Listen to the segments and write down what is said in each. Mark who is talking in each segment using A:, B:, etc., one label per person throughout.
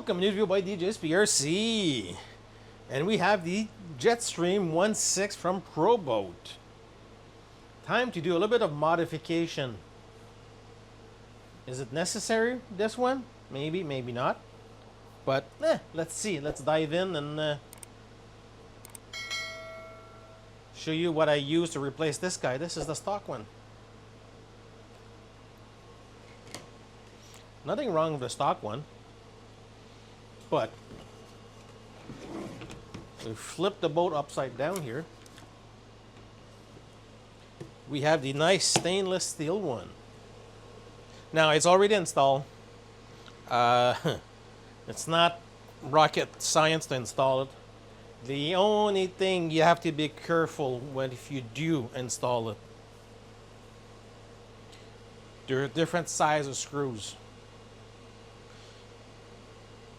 A: Welcome to review by Djsprc, and we have the Jetstream 1.6 from ProBoat. Time to do a little bit of modification. Is it necessary, this one? Maybe, maybe not. But let's see. Let's dive in and show you what I used to replace this guy. This is the stock one. Nothing wrong with the stock one. But we flip the boat upside down here. We have the nice stainless steel one. Now it's already installed. It's not rocket science to install it. The only thing you have to be careful when if you do install it, there are different size of screws.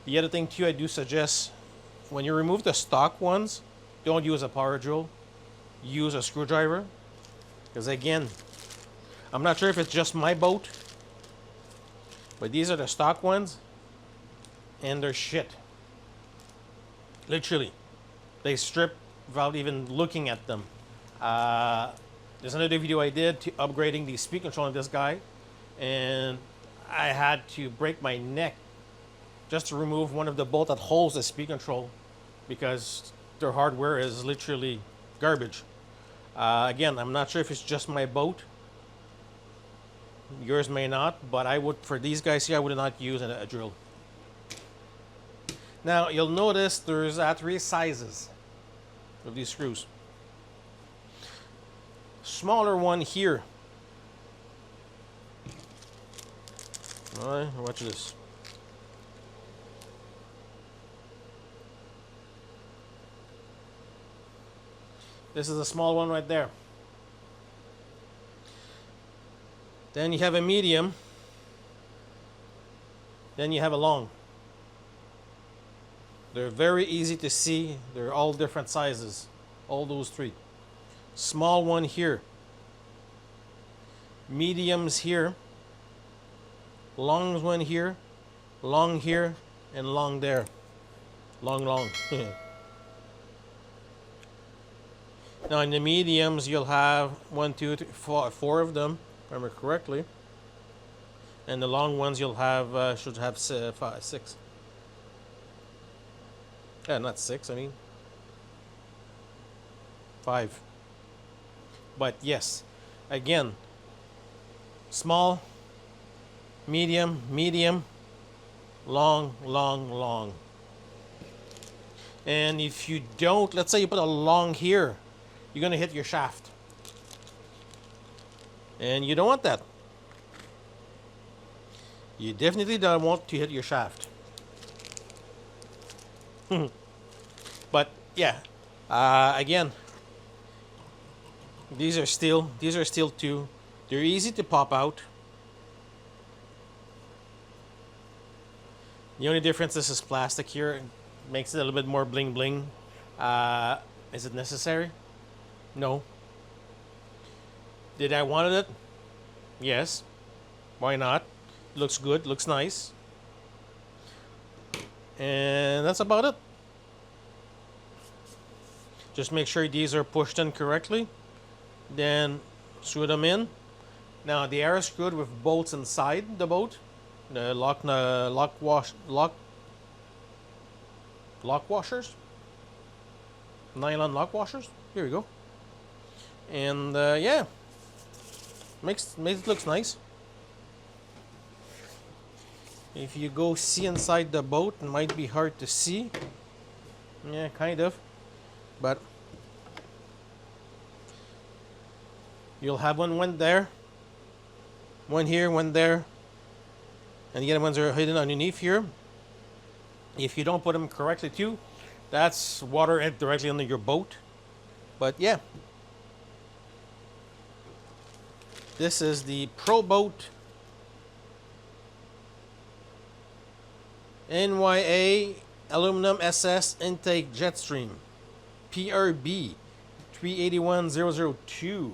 A: The other thing too, I do suggest when you remove the stock ones, don't use a power drill. Use a screwdriver. Because again, I'm not sure if it's just my boat, but these are the stock ones, and they're shit. Literally, they strip without even looking at them. There's another video I did to upgrading the speed control on this guy, and I had to break my neck just to remove one of the bolts that holds the speed control because their hardware is literally garbage. Again, I'm not sure if it's just my boat. Yours may not, but I would, for these guys here, I would not use a drill. Now, you'll notice there's 3 sizes of these screws. Smaller one here. All right, watch this. This is a small one right there. Then you have a medium. Then you have a long. They're very easy to see. They're all different sizes. All those 3. Small one here. Mediums here. Long one here. Long here. And long there. Long, long. Now in the mediums, you'll have 1, 2, 3, 4 of them, if I remember correctly. And the long ones you'll have should have 6. Yeah, not 6. I mean 5. But yes, again, small, medium, medium, long, long, long. And if you don't, let's say you put a long here, you're going to hit your shaft. And you don't want that. You definitely don't want to hit your shaft. But yeah, again, these are steel too. They're easy to pop out. The only difference is this plastic here. It makes it a little bit more bling bling. Is it necessary? No. Did I wanted it? Yes. Why not? Looks good, looks nice. And that's about it. Just make sure these are pushed in correctly. Then screw them in. Now they are screwed with bolts inside the boat. The lock washers. Nylon lock washers. Here we go. And yeah, makes it looks nice. If you go see inside the boat, it might be hard to see. Yeah, kind of. But you'll have one there, one here, one there, and the other ones are hidden underneath here. If you don't put them correctly too, that's water directly under your boat. But yeah, this is the ProBoat NYA Aluminum SS Intake Jetstream PRB 381002.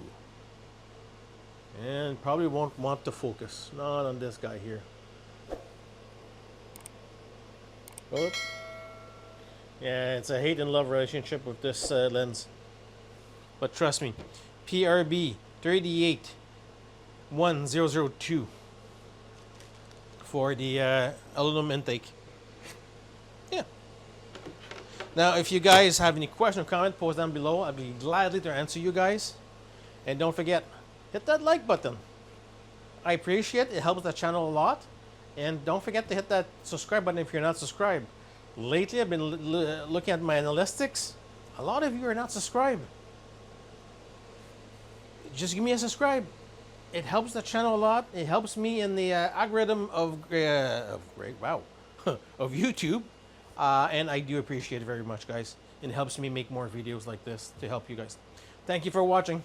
A: And probably won't want to focus. Not on this guy here. Oh. Yeah, it's a hate and love relationship with this lens. But trust me, PRB 38102 for the aluminum intake. Yeah. Now, if you guys have any question or comment, post down below. I'll be gladly to answer you guys. And don't forget, hit that like button. I appreciate it. It helps the channel a lot. And don't forget to hit that subscribe button if you're not subscribed. Lately, I've been looking at my analytics. A lot of you are not subscribed. Just give me a subscribe. It helps the channel a lot. It helps me in the algorithm of of YouTube. And I do appreciate it very much, guys. It helps me make more videos like this to help you guys. Thank you for watching.